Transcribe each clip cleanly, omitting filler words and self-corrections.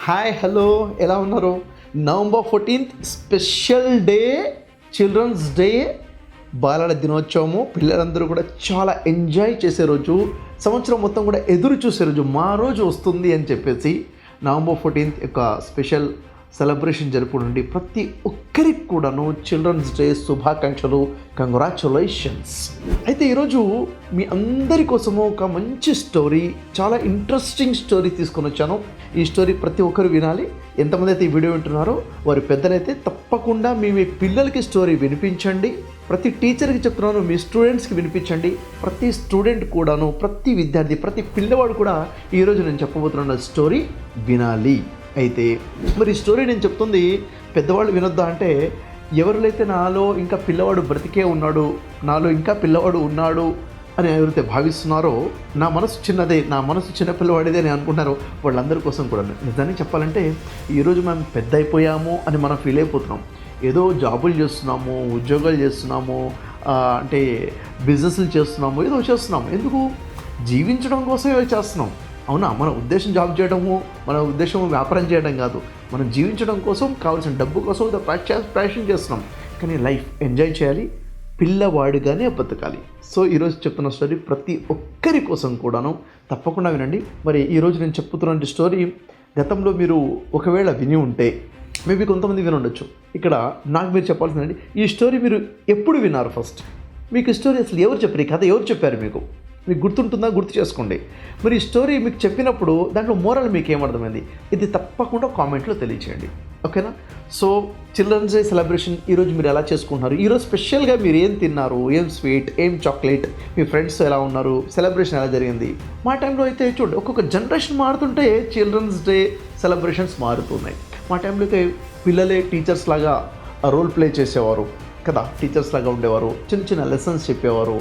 Hi hello ఎలా ఉన్నారు? November 14th special day, children's day, బాలల దినోత్సవము. పిల్లలందరూ కూడా చాలా ఎంజాయ్ చేసే రోజు, సంవత్సరం మొత్తం కూడా ఎదురు చూసే రోజు, మా రోజు వస్తుంది అని చెప్పేసి నవంబర్ 14th యొక్క స్పెషల్ సెలబ్రేషన్ జరుపుకుండి. ప్రతి ఒక్కరికి కూడాను చిల్డ్రన్స్ డే శుభాకాంక్షలు, కంగ్రాచులేషన్స్. అయితే ఈరోజు మీ అందరి కోసము ఒక మంచి స్టోరీ, చాలా ఇంట్రెస్టింగ్ స్టోరీ తీసుకొని వచ్చాను. ఈ స్టోరీ ప్రతి ఒక్కరు వినాలి. ఎంతమంది అయితే ఈ వీడియో వింటున్నారో వారి పెద్దలైతే తప్పకుండా మీ పిల్లలకి స్టోరీ వినిపించండి. ప్రతి టీచర్కి చెప్తున్నాను, మీ స్టూడెంట్స్కి వినిపించండి. ప్రతి స్టూడెంట్ కూడాను, ప్రతి విద్యార్థి, ప్రతి పిల్లవాడు కూడా ఈరోజు నేను చెప్పబోతున్న స్టోరీ వినాలి. అయితే మరి ఈ స్టోరీ నేను చెప్తుంది పెద్దవాళ్ళు వినొద్దా అంటే, ఎవరిలైతే నాలో ఇంకా పిల్లవాడు బ్రతికే ఉన్నాడు, నాలో ఇంకా పిల్లవాడు ఉన్నాడు అని ఎవరైతే భావిస్తున్నారో, నా మనసు చిన్నదే, నా మనసు చిన్న పిల్లవాడిదే అని అనుకుంటున్నారో వాళ్ళందరి కోసం కూడా. నిజానికి చెప్పాలంటే ఈరోజు మనం పెద్ద అయిపోయాము అని మనం ఫీల్ అయిపోతున్నాం. ఏదో జాబులు చేస్తున్నాము, ఉద్యోగాలు చేస్తున్నాము, అంటే బిజినెస్లు చేస్తున్నాము, ఏదో చేస్తున్నాము. ఎందుకు? జీవించడం కోసమే చేస్తున్నాం. అవునా? మన ఉద్దేశం జాబ్ చేయడము, మన ఉద్దేశం వ్యాపారం చేయడం కాదు. మనం జీవించడం కోసం, కావాల్సిన డబ్బు కోసం ప్యాషన్ చేస్తున్నాం. కానీ లైఫ్ ఎంజాయ్ చేయాలి, పిల్లవాడిగానే బతకాలి. సో ఈరోజు చెప్తున్న స్టోరీ ప్రతి ఒక్కరి కోసం కూడాను తప్పకుండా వినండి. మరి ఈరోజు నేను చెప్తున్న స్టోరీ గతంలో మీరు ఒకవేళ విని ఉంటే, మేబీ కొంతమంది విని ఉండొచ్చు. ఇక్కడ నాకు మీరు చెప్పాల్సిందండి, ఈ స్టోరీ మీరు ఎప్పుడు విన్నారు? ఫస్ట్ మీకు ఈ స్టోరీ అసలు ఎవరు చెప్పారు? ఈ కథ ఎవరు చెప్పారు? మీకు గుర్తుంటుందా? గుర్తు చేసుకోండి. మరి ఈ స్టోరీ మీకు చెప్పినప్పుడు దాంట్లో మోరల్ మీకు ఏమర్థమైంది? ఇది తప్పకుండా కామెంట్లో తెలియచేయండి, ఓకేనా? సో చిల్డ్రన్స్ డే సెలబ్రేషన్ ఈరోజు మీరు ఎలా చేసుకుంటున్నారు? ఈరోజు స్పెషల్గా మీరు ఏం తిన్నారు? ఏం స్వీట్, ఏం చాక్లెట్, మీ ఫ్రెండ్స్ ఎలా ఉన్నారు? సెలబ్రేషన్ ఎలా జరిగింది? మా టైంలో అయితే చూడండి, ఒక్కొక్క జనరేషన్ మారుతుంటే చిల్డ్రన్స్ డే సెలబ్రేషన్స్ మారుతున్నాయి. మా టైంలో అయితే పిల్లలే టీచర్స్ లాగా రోల్ ప్లే చేసేవారు కదా, టీచర్స్ లాగా ఉండేవారు, చిన్న చిన్న లెసన్స్ చెప్పేవారు.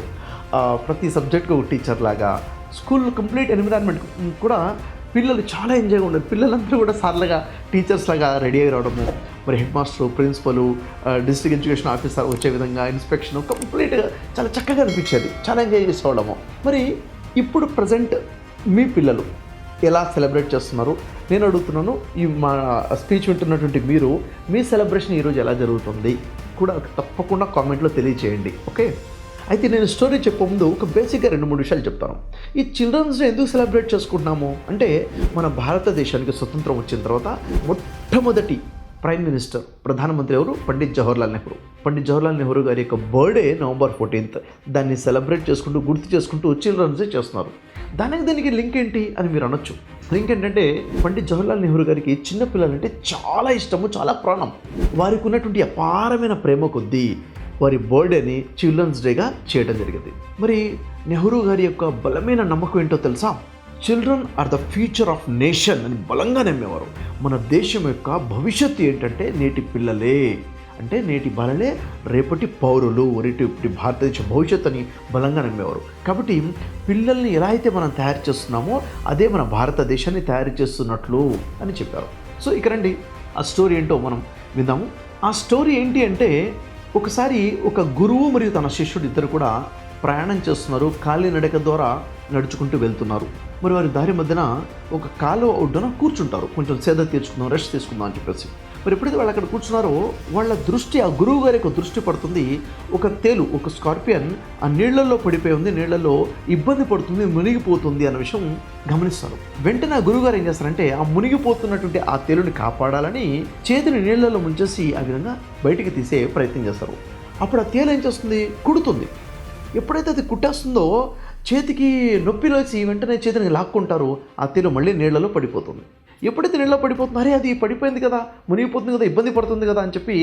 ప్రతి సబ్జెక్ట్కి ఒక టీచర్ లాగా, స్కూల్ కంప్లీట్ ఎన్విరాన్మెంట్ కూడా పిల్లలు చాలా ఎంజాయ్గా ఉండేది. పిల్లలందరూ కూడా సార్లుగా టీచర్స్ లాగా రెడీ అయి రావడము, మరి head master, principle, district education officer వచ్చే విధంగా ఇన్స్పెక్షన్ కంప్లీట్గా చాలా చక్కగా అనిపించేది, చాలా ఎంజాయ్ చేసేవాళ్ళము. మరి ఇప్పుడు ప్రజెంట్ మీ పిల్లలు ఎలా సెలబ్రేట్ చేస్తున్నారు నేను అడుగుతున్నాను. ఈ మా స్పీచ్ వింటున్నటువంటి మీరు, మీ సెలబ్రేషన్ ఈరోజు ఎలా జరుగుతుంది కూడా తప్పకుండా కామెంట్లో తెలియచేయండి, ఓకే? అయితే నేను స్టోరీ చెప్పే ముందు ఒక బేసిక్గా 2-3 విషయాలు చెప్తాను. ఈ చిల్డ్రన్స్ డే ఎందుకు సెలబ్రేట్ చేసుకుంటున్నాము అంటే, మన భారతదేశానికి స్వతంత్రం వచ్చిన తర్వాత మొట్టమొదటి ప్రైమ్ మినిస్టర్, ప్రధానమంత్రి ఎవరు? పండిత్ జవహర్లాల్ నెహ్రూ. పండిత్ జవహర్లాల్ నెహ్రూ గారి యొక్క బర్త్డే నవంబర్ 14th. దాన్ని సెలబ్రేట్ చేసుకుంటూ, గుర్తు చేసుకుంటూ చిల్డ్రన్స్ డే చేస్తున్నారు. దానికి లింక్ ఏంటి అని మీరు అనొచ్చు. లింక్ ఏంటంటే, పండిత్ జవహర్లాల్ నెహ్రూ గారికి చిన్నపిల్లలంటే చాలా ఇష్టము, చాలా ప్రాణం. వారికి ఉన్నటువంటి అపారమైన ప్రేమ కొద్దీ వారి బర్త్డేని చిల్డ్రన్స్ డేగా చేయడం జరిగింది. మరి నెహ్రూ గారి యొక్క బలమైన నమ్మకం ఏంటో తెలుసా? Children are the future of nation అని బలంగా నమ్మేవారు. మన దేశం యొక్క భవిష్యత్తు ఏంటంటే నేటి పిల్లలే, అంటే నేటి బాలలే రేపటి పౌరులు, రేపటి భారతదేశ భవిష్యత్తు అని బలంగా నమ్మేవారు. కాబట్టి పిల్లల్ని ఎలా అయితే మనం తయారు చేస్తున్నామో అదే మన భారతదేశాన్ని తయారు చేస్తున్నట్లు అని చెప్పారు. సో ఇక్కడ రండి, ఆ స్టోరీ ఏంటో మనం విందాము. ఆ స్టోరీ ఏంటి అంటే, ఒకసారి ఒక గురువు మరియు తన శిష్యుడు ఇద్దరు కూడా ప్రయాణం చేస్తున్నారు. కాలినడక ద్వారా నడుచుకుంటూ వెళ్తున్నారు. మరి వారి దారి మధ్యన ఒక కాలువ ఒడ్డున కూర్చుంటారు, కొంచెం సేద తీర్చుకుందాం, రెస్ట్ తీసుకుందాం అని చెప్పేసి. మరి ఎప్పుడైతే వాళ్ళు అక్కడ కూర్చున్నారో వాళ్ళ దృష్టి, ఆ గురువు గారి యొక్క దృష్టి పడుతుంది. ఒక తేలు, ఒక స్కార్పియన్ ఆ నీళ్లలో పడిపోయి ఉంది, నీళ్లలో ఇబ్బంది పడుతుంది, మునిగిపోతుంది అన్న విషయం గమనిస్తారు. వెంటనే ఆ గురువుగారు ఏం చేస్తారంటే, ఆ మునిగిపోతున్నటువంటి ఆ తేలుని కాపాడాలని చేతిని నీళ్లలో ముంచేసి ఆ విధంగా బయటికి తీసే ప్రయత్నం చేస్తారు. అప్పుడు ఆ తేలు ఏం చేస్తుంది? కుడుతుంది. ఎప్పుడైతే అది కుట్టేస్తుందో చేతికి నొప్పి లేచి వెంటనే చేతిని లాక్కుంటారు. ఆ తేలు మళ్ళీ నీళ్లలో పడిపోతుంది. ఎప్పుడైతే నీళ్ళలో పడిపోతుందో, అరే అది పడిపోయింది కదా, మునిగిపోతుంది కదా, ఇబ్బంది పడుతుంది కదా అని చెప్పి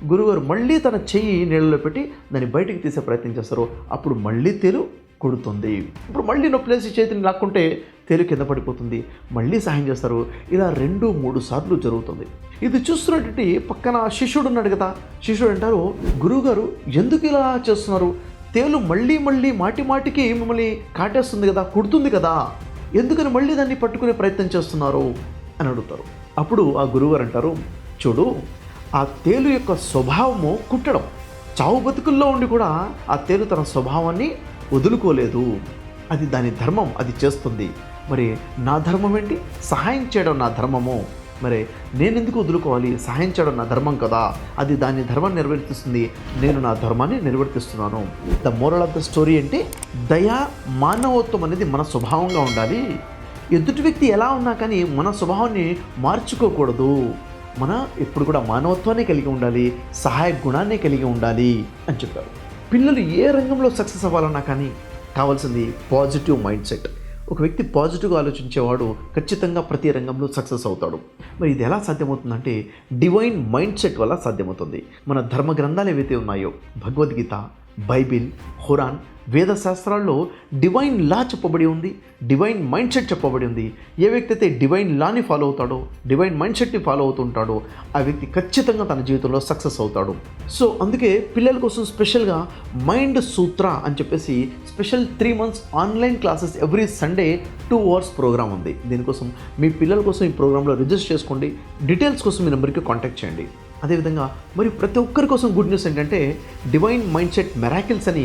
గురువుగారు మళ్ళీ తన చెయ్యి నీళ్ళలో పెట్టి దాన్ని బయటికి తీసే ప్రయత్నం చేస్తారు. అప్పుడు మళ్ళీ తేలు కుడుతుంది. ఇప్పుడు మళ్ళీ నొప్పిలేసి చేతిని లాక్కుంటే తేలు కింద padipotundi. మళ్ళీ సహాయం చేస్తారు. ఇలా 2-3 సార్లు జరుగుతుంది. ఇది చూస్తున్నటువంటి పక్కన శిష్యుడు ఉన్నాడు కదా, శిష్యుడు అంటారు, గురువుగారు ఎందుకు ఇలా చేస్తున్నారు? తేలు మళ్ళీ మాటికి మిమ్మల్ని కాటేస్తుంది కదా, కుడుతుంది కదా, ఎందుకని మళ్ళీ దాన్ని పట్టుకునే ప్రయత్నం చేస్తున్నారు అని అడుగుతారు. అప్పుడు ఆ గురువుగారు అంటారు, చూడు, ఆ తేలు యొక్క స్వభావము కుట్టడం. చావు బతుకుల్లో ఉండి కూడా ఆ తేలు తన స్వభావాన్ని వదులుకోలేదు. అది దాని ధర్మం, అది చేస్తుంది. మరి నా ధర్మం ఏంటి? సహాయం చేయడం నా ధర్మము. మరి నేను ఎందుకు వదులుకోవాలి? సహాయం చేయడం నా ధర్మం కదా, అది దాని ధర్మాన్ని నిర్వర్తిస్తుంది, నేను నా ధర్మాన్ని నిర్వర్తిస్తున్నాను. The moral of the story అంటే దయ, మానవత్వం అనేది మన స్వభావంగా ఉండాలి. ఎదుటి వ్యక్తి ఎలా ఉన్నా కానీ మన స్వభావాన్ని మార్చుకోకూడదు. మన ఎప్పుడు కూడా మానవత్వాన్ని కలిగి ఉండాలి, సహాయ గుణాన్ని కలిగి ఉండాలి అని చెప్పారు. పిల్లలు ఏ రంగంలో సక్సెస్ అవ్వాలన్నా కానీ కావాల్సింది పాజిటివ్ మైండ్ సెట్. ఒక వ్యక్తి పాజిటివ్గా ఆలోచించేవాడు ఖచ్చితంగా ప్రతి రంగంలో సక్సెస్ అవుతాడు. మరి ఇది ఎలా సాధ్యమవుతుందంటే డివైన్ మైండ్ సెట్ వల్ల సాధ్యమవుతుంది. మన ధర్మ గ్రంథాలు ఏవైతే ఉన్నాయో, భగవద్గీత, బైబిల్, ఖురాన్, వేద శాస్త్రాల్లో డివైన్ లా చెప్పబడి ఉంది, డివైన్ మైండ్ సెట్ చెప్పబడి ఉంది. ఏ వ్యక్తి అయితే డివైన్ లాని ఫాలో అవుతాడో, డివైన్ మైండ్ సెట్ని ఫాలో అవుతుంటాడో ఆ వ్యక్తి ఖచ్చితంగా తన జీవితంలో సక్సెస్ అవుతాడు. సో అందుకే పిల్లల కోసం స్పెషల్గా మైండ్ సూత్ర అని చెప్పేసి special 3 months online classes every Sunday 2 hours program ఉంది. దీనికోసం మీ పిల్లల కోసం ఈ ప్రోగ్రాంలో రిజిస్టర్ చేసుకోండి. డీటెయిల్స్ కోసం మీ నెంబర్కి కాంటాక్ట్ చేయండి. అదేవిధంగా మరి ప్రతి ఒక్కరి కోసం గుడ్ న్యూస్ ఏంటంటే డివైన్ మైండ్ సెట్ మెరాకిల్స్ అని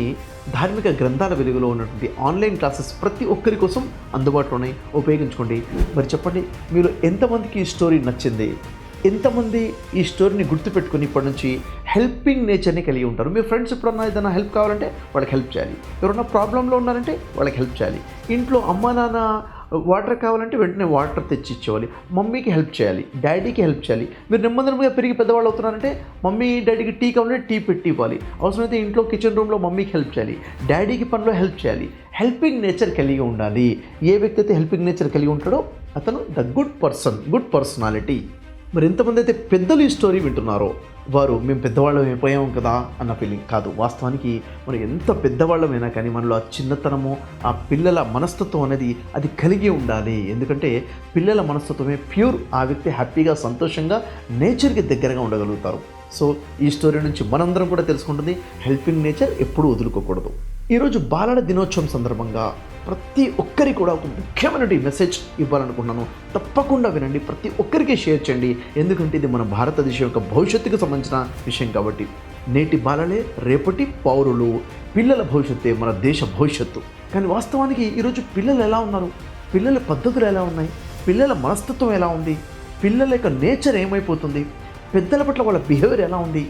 ధార్మిక గ్రంథాల వెలుగులో ఉన్నటువంటి ఆన్లైన్ క్లాసెస్ ప్రతి ఒక్కరి కోసం అందుబాటులో ఉన్నాయి. ఉపయోగించుకోండి. మరి చెప్పండి, మీరు ఎంతమందికి ఈ స్టోరీ నచ్చింది? ఎంతమంది ఈ స్టోరీని గుర్తుపెట్టుకుని ఇప్పటి నుంచి హెల్పింగ్ నేచర్ని కలిగి ఉంటారు? మీ ఫ్రెండ్స్ ఎప్పుడన్నా ఏదైనా హెల్ప్ కావాలంటే వాళ్ళకి హెల్ప్ చేయాలి. ఎవరన్నా ప్రాబ్లంలో ఉన్నారంటే వాళ్ళకి హెల్ప్ చేయాలి. ఇంట్లో అమ్మా నాన్న వాటర్ కావాలంటే వెంటనే వాటర్ తెచ్చి ఇచ్చేవాలి. మమ్మీకి హెల్ప్ చేయాలి, డాడీకి హెల్ప్ చేయాలి. మీరు నెమ్మదిగా పెరిగి పెద్దవాళ్ళు అవుతున్నారంటే మమ్మీ డాడీకి టీ కావాలంటే టీ పెట్టి ఇవ్వాలి. అవసరమైతే ఇంట్లో కిచెన్ రూమ్లో మమ్మీకి హెల్ప్ చేయాలి, డాడీకి పనిలో హెల్ప్ చేయాలి. హెల్పింగ్ నేచర్ కలిగి ఉండాలి. ఏ వ్యక్తి అయితే హెల్పింగ్ నేచర్ కలిగి ఉంటాడో అతను the good person, good personality. మరి ఎంతమంది అయితే పెద్దలు ఈ స్టోరీ వింటున్నారో వారు మేము పెద్దవాళ్ళం అయిపోయాం కదా అన్న ఫీలింగ్ కాదు. వాస్తవానికి మనం ఎంత పెద్దవాళ్ళమైనా కానీ మనలో ఆ చిన్నతనము, ఆ పిల్లల మనస్తత్వం అనేది అది కలిగి ఉండాలి. ఎందుకంటే పిల్లల మనస్తత్వమే ప్యూర్. ఆ వ్యక్తి హ్యాపీగా, సంతోషంగా, నేచర్కి దగ్గరగా ఉండగలుగుతారు. సో ఈ స్టోరీ నుంచి మనందరం కూడా తెలుసుకుంటుంది హెల్పింగ్ నేచర్ ఎప్పుడూ వదులుకోకూడదు. ఈరోజు బాలల దినోత్సవం సందర్భంగా ప్రతి ఒక్కరికి కూడా ఒక ముఖ్యమైన మెసేజ్ ఇవ్వాలనుకున్నాను. తప్పకుండా వినండి, ప్రతి ఒక్కరికి షేర్ చేయండి. ఎందుకంటే ఇది మన భారతదేశం యొక్క భవిష్యత్తుకు సంబంధించిన విషయం కాబట్టి. నేటి బాలలే రేపటి పౌరులు. పిల్లల భవిష్యత్తే మన దేశ భవిష్యత్తు. కానీ వాస్తవానికి ఈరోజు పిల్లలు ఎలా ఉన్నారు? పిల్లల పద్ధతులు ఎలా ఉన్నాయి? పిల్లల మనస్తత్వం ఎలా ఉంది? పిల్లల యొక్క నేచర్ ఏమైపోతుంది? పెద్దల పట్ల వాళ్ళ బిహేవియర్ ఎలా ఉంది?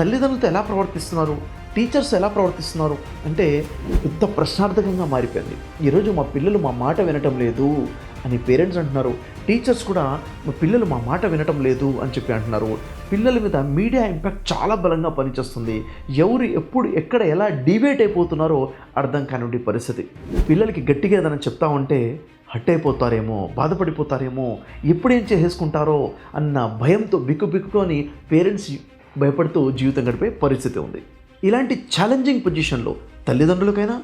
తల్లిదండ్రులతో ఎలా ప్రవర్తిస్తున్నారు? టీచర్స్ ఎలా ప్రవర్తిస్తున్నారు అంటే పెద్ద ప్రశ్నార్థకంగా మారిపోయింది. ఈరోజు మా పిల్లలు మా మాట వినటం లేదు అని పేరెంట్స్ అంటున్నారు. టీచర్స్ కూడా మా పిల్లలు మా మాట వినటం లేదు అని చెప్పి అంటున్నారు. పిల్లల మీద మీడియా ఇంపాక్ట్ చాలా బలంగా పనిచేస్తుంది. ఎవరు ఎప్పుడు ఎక్కడ ఎలా డిబేట్ అయిపోతున్నారో అర్థం కానివ్వండి పరిస్థితి. పిల్లలకి గట్టిగా ఏదైనా చెప్తా ఉంటే హట్ అయిపోతారేమో, బాధపడిపోతారేమో, ఎప్పుడేం చేసేసుకుంటారో అన్న భయంతో బిక్కుని పేరెంట్స్ భయపడుతూ జీవితం గడిపే పరిస్థితి ఉంది. ఇలాంటి ఛాలెంజింగ్ పొజిషన్లో తల్లిదండ్రులకైనా,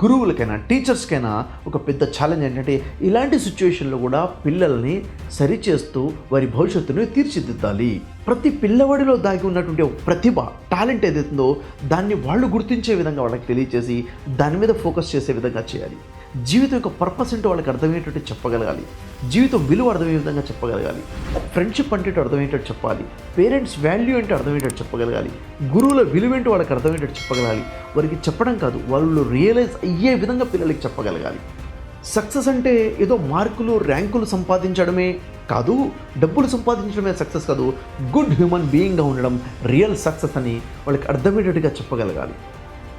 గురువులకైనా, టీచర్స్కైనా ఒక పెద్ద ఛాలెంజ్ ఏంటంటే ఇలాంటి సిచ్యువేషన్లో కూడా పిల్లల్ని సరిచేస్తూ వారి భవిష్యత్తును తీర్చిదిద్దాలి. ప్రతి పిల్లవాడిలో దాగి ఉన్నటువంటి ఒక ప్రతిభ, టాలెంట్ ఏదైతుందో దాన్ని వాళ్ళు గుర్తించే విధంగా వాళ్ళకి తెలియచేసి దాని మీద ఫోకస్ చేసే విధంగా చేయాలి. జీవితం యొక్క పర్పస్ ఏంటో వాళ్ళకి అర్థమయ్యేటట్టు చెప్పగలగాలి. జీవితం విలువ అర్థమయ్యే విధంగా చెప్పగలగాలి. ఫ్రెండ్షిప్ అంటే అర్థమయ్యేటట్టు చెప్పాలి. పేరెంట్స్ వాల్యూ ఏంటో అర్థమయ్యేటట్టు చెప్పగలగాలి. గురువుల విలువ ఏంటో వాళ్ళకి అర్థమయ్యేటట్టు చెప్పగలగాలి. వారికి చెప్పడం కాదు, వాళ్ళు రియలైజ్ అయ్యే విధంగా పిల్లలకి చెప్పగలగాలి. సక్సెస్ అంటే ఏదో మార్కులు, ర్యాంకులు సంపాదించడమే కాదు, డబ్బులు సంపాదించడమే సక్సెస్ కాదు. గుడ్ హ్యూమన్ బీయింగ్గా ఉండడం రియల్ సక్సెస్ అని వాళ్ళకి అర్థమయ్యేటట్టుగా చెప్పగలగాలి.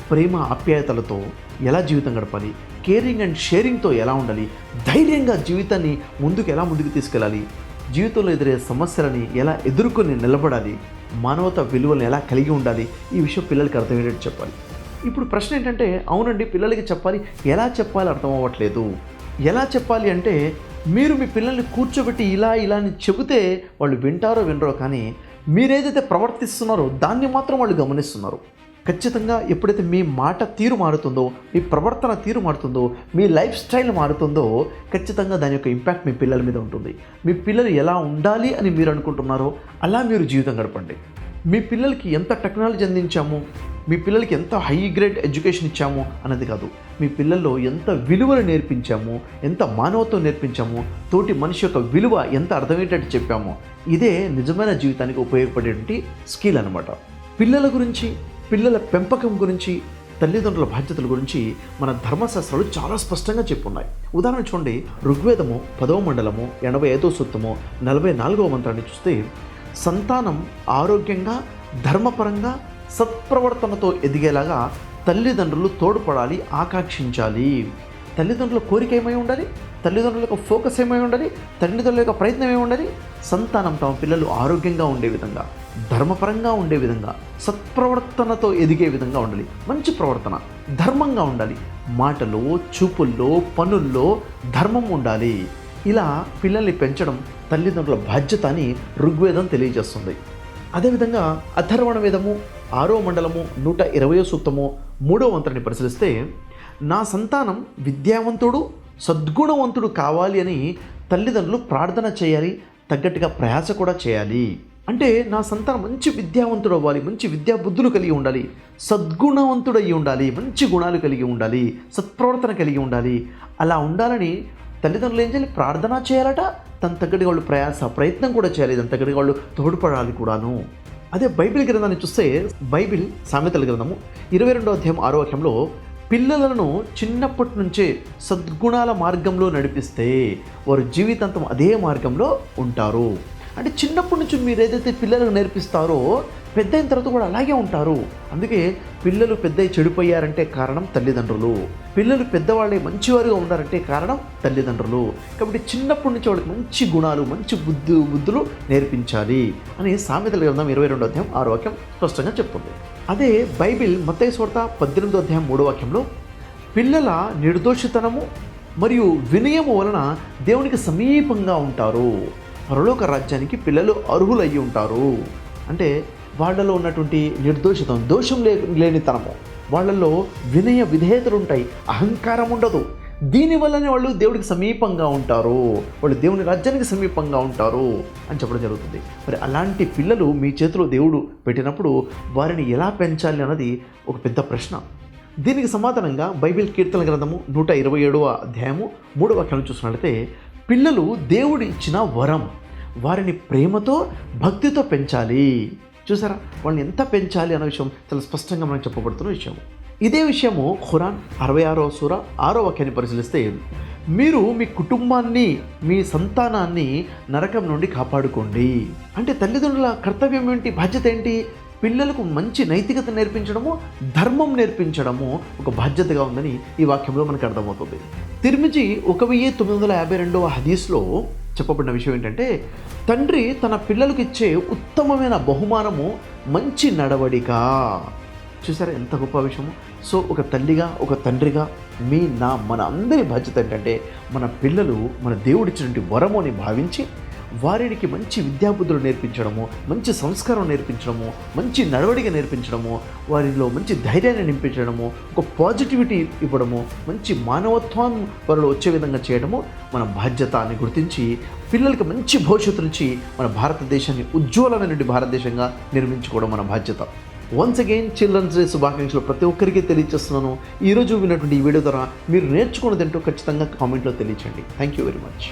ప్రేమ, ఆప్యాయతలతో ఎలా జీవితం గడపాలి, కేరింగ్ అండ్ షేరింగ్తో ఎలా ఉండాలి, ధైర్యంగా జీవితాన్ని ముందుకు తీసుకెళ్ళాలి, జీవితంలో ఎదురే సమస్యలని ఎలా ఎదుర్కొని నిలబడాలి, మానవత విలువలను ఎలా కలిగి ఉండాలి, ఈ విషయం పిల్లలకి అర్థమయ్యేటట్టు చెప్పాలి. ఇప్పుడు ప్రశ్న ఏంటంటే, అవునండి పిల్లలకి చెప్పాలి, ఎలా చెప్పాలి అర్థం అవ్వట్లేదు. ఎలా చెప్పాలి అంటే మీరు మీ పిల్లల్ని కూర్చోబెట్టి ఇలా అని చెబితే వాళ్ళు వింటారో వినరో, కానీ మీరేదైతే ప్రవర్తిస్తున్నారో దాన్ని మాత్రం వాళ్ళు గమనిస్తున్నారు. ఖచ్చితంగా ఎప్పుడైతే మీ మాట తీరు మారుతుందో, మీ ప్రవర్తన తీరు మారుతుందో, మీ లైఫ్ స్టైల్ మారుతుందో ఖచ్చితంగా దాని యొక్క ఇంపాక్ట్ మీ పిల్లల మీద ఉంటుంది. మీ పిల్లలు ఎలా ఉండాలి అని మీరు అనుకుంటున్నారో అలా మీరు జీవితం గడపండి. మీ పిల్లలకి ఎంత టెక్నాలజీ అందించాము, మీ పిల్లలకి ఎంత హై గ్రేడ్ ఎడ్యుకేషన్ ఇచ్చాము అన్నది కాదు, మీ పిల్లల్లో ఎంత విలువలు నేర్పించాము, ఎంత మానవత్వం నేర్పించాము, తోటి మనిషి యొక్క విలువ ఎంత అర్థమయ్యేటట్టు చెప్పామో ఇదే నిజమైన జీవితానికి ఉపయోగపడేటువంటి స్కిల్ అనమాట. పిల్లల గురించి, పిల్లల పెంపకం గురించి తల్లిదండ్రుల బాధ్యతల గురించి మన ధర్మశాస్త్రాలు చాలా స్పష్టంగా చెప్పున్నాయి. ఉదాహరణ చూడండి, ఋగ్వేదము 10వ మండలము 85వ సూక్తము 44వ మంత్రాన్ని చూస్తే, సంతానం ఆరోగ్యంగా ధర్మపరంగా సత్ప్రవర్తనతో ఎదిగేలాగా తల్లిదండ్రులు తోడ్పడాలి, ఆకాంక్షించాలి. తల్లిదండ్రుల కోరిక ఏమై ఉండాలి, తల్లిదండ్రుల యొక్క ఫోకస్ ఏమై ఉండాలి, తల్లిదండ్రుల యొక్క ప్రయత్నం ఏమై ఉండాలి, సంతానం తమ పిల్లలు ఆరోగ్యంగా ఉండే విధంగా, ధర్మపరంగా ఉండే విధంగా, సత్ప్రవర్తనతో ఎదిగే విధంగా ఉండాలి. మంచి ప్రవర్తన, ధర్మంగా ఉండాలి, మాటలో చూపుల్లో పనుల్లో ధర్మం ఉండాలి. ఇలా పిల్లల్ని పెంచడం తల్లిదండ్రుల బాధ్యత అని ఋగ్వేదం తెలియజేస్తుంది. అదేవిధంగా అథర్వణ వేదము 6వ మండలము 120వ సూక్తము 3వ మంత్రాన్ని పరిశీలిస్తే, నా సంతానం విద్యావంతుడు సద్గుణవంతుడు కావాలి అని తల్లిదండ్రులు ప్రార్థన చేయాలి, తగ్గట్టుగా ప్రయాస కూడా చేయాలి. అంటే నా సంతానం మంచి విద్యావంతుడు అవ్వాలి, మంచి విద్యా బుద్ధులు కలిగి ఉండాలి, సద్గుణవంతుడయ్యి ఉండాలి, మంచి గుణాలు కలిగి ఉండాలి, సత్ప్రవర్తన కలిగి ఉండాలి. అలా ఉండాలని తల్లిదండ్రులు ఏం చేయాలి, ప్రార్థన చేయాలట, తన తగ్గట్టుగా వాళ్ళు ప్రయత్నం కూడా చేయాలి, తన తగ్గట్టుగా వాళ్ళు తోడ్పడాలి కూడాను. అదే బైబిల్ గ్రంథాన్ని చూస్తే, బైబిల్ సామెతల గ్రంథము 22వ అధ్యాయం 6వ వాక్యంలో, పిల్లలను చిన్నప్పటి నుంచే సద్గుణాల మార్గంలో నడిపిస్తే వారు జీవితాంతం అదే మార్గంలో ఉంటారు. అంటే చిన్నప్పటి నుంచి మీరు ఏదైతే పిల్లలకు నేర్పిస్తారో పెద్ద అయిన తర్వాత కూడా అలాగే ఉంటారు. అందుకే పిల్లలు పెద్ద చెడిపోయారంటే కారణం తల్లిదండ్రులు, పిల్లలు పెద్దవాళ్ళే మంచివారుగా ఉన్నారంటే కారణం తల్లిదండ్రులు. కాబట్టి చిన్నప్పటి నుంచి వాళ్ళకి మంచి గుణాలు, మంచి బుద్ధులు నేర్పించాలి అని సామెతల గ్రంథం 22వ అధ్యాయం 6వ వాక్యం స్పష్టంగా చెప్తుంది. అదే బైబిల్ మత్తయి సువార్త 18వ అధ్యాయం 3వ వాక్యంలో, పిల్లల నిర్దోషితనము మరియు వినయము వలన దేవునికి సమీపంగా ఉంటారు, పరలోక రాజ్యానికి పిల్లలు అర్హులయ్యి ఉంటారు. అంటే వాళ్ళలో ఉన్నటువంటి నిర్దోషితం, దోషం లేనితనము, వాళ్ళల్లో వినయ విధేయతలు ఉంటాయి, అహంకారం ఉండదు. దీనివల్లనే వాళ్ళు దేవుడికి సమీపంగా ఉంటారు, వాళ్ళు దేవుని రాజ్యానికి సమీపంగా ఉంటారు అని చెప్పడం జరుగుతుంది. మరి అలాంటి పిల్లలు మీ చేతిలో దేవుడు పెట్టినప్పుడు వారిని ఎలా పెంచాలి అన్నది ఒక పెద్ద ప్రశ్న. దీనికి సమాధానంగా బైబిల్ కీర్తన గ్రంథము 127వ అధ్యాయము 3వ వాక్యాన్ని చూసినట్లయితే, పిల్లలు దేవుడు ఇచ్చిన వరం, వారిని ప్రేమతో భక్తితో పెంచాలి. చూసారా, వాళ్ళని ఎంత పెంచాలి అన్న విషయం చాలా స్పష్టంగా మనకు చెప్పబడుతున్న విషయం. ఇదే విషయము ఖురాన్ 66వ సూర 6వ వాక్యాన్ని పరిశీలిస్తే, మీరు మీ కుటుంబాన్ని, మీ సంతానాన్ని నరకం నుండి కాపాడుకోండి. అంటే తల్లిదండ్రుల కర్తవ్యం ఏంటి, బాధ్యత ఏంటి? పిల్లలకు మంచి నైతికత నేర్పించడము, ధర్మం నేర్పించడము ఒక బాధ్యతగా ఉందని ఈ వాక్యంలో మనకు అర్థమవుతుంది. తిర్మిజీ 1952వ హదీస్లో చెప్పబడిన విషయం ఏంటంటే, తండ్రి తన పిల్లలకు ఇచ్చే ఉత్తమమైన బహుమానము మంచి నడవడిక. చూసారా ఎంత గొప్ప విషయము. సో ఒక తల్లిగా, ఒక తండ్రిగా మన అందరి బాధ్యత ఏంటంటే, మన పిల్లలు మన దేవుడిచ్చినటువంటి వరము అని భావించి వారికి మంచి విద్యాబుద్ధులు నేర్పించడము, మంచి సంస్కారం నేర్పించడము, మంచి నడవడిక నేర్పించడము, వారిలో మంచి ధైర్యాన్ని నింపించడము, ఒక పాజిటివిటీ ఇవ్వడము, మంచి మానవత్వం వారిలో వచ్చే విధంగా చేయడము మన బాధ్యత అని గుర్తించి పిల్లలకి మంచి భవిష్యత్తునిచ్చి మన భారతదేశాన్ని ఉజ్వలమైనటువంటి భారతదేశంగా నిర్మించుకోవడం మన బాధ్యత. వన్స్ అగైన్ చిల్డ్రన్స్ డే శుభాకాంక్షలు ప్రతి ఒక్కరికి తెలియజేస్తున్నాను. ఈరోజు విన్నటువంటి ఈ వీడియో ద్వారా మీరు నేర్చుకున్నదేంటో ఖచ్చితంగా కామెంట్లో తెలియచేయండి. Thank you very much.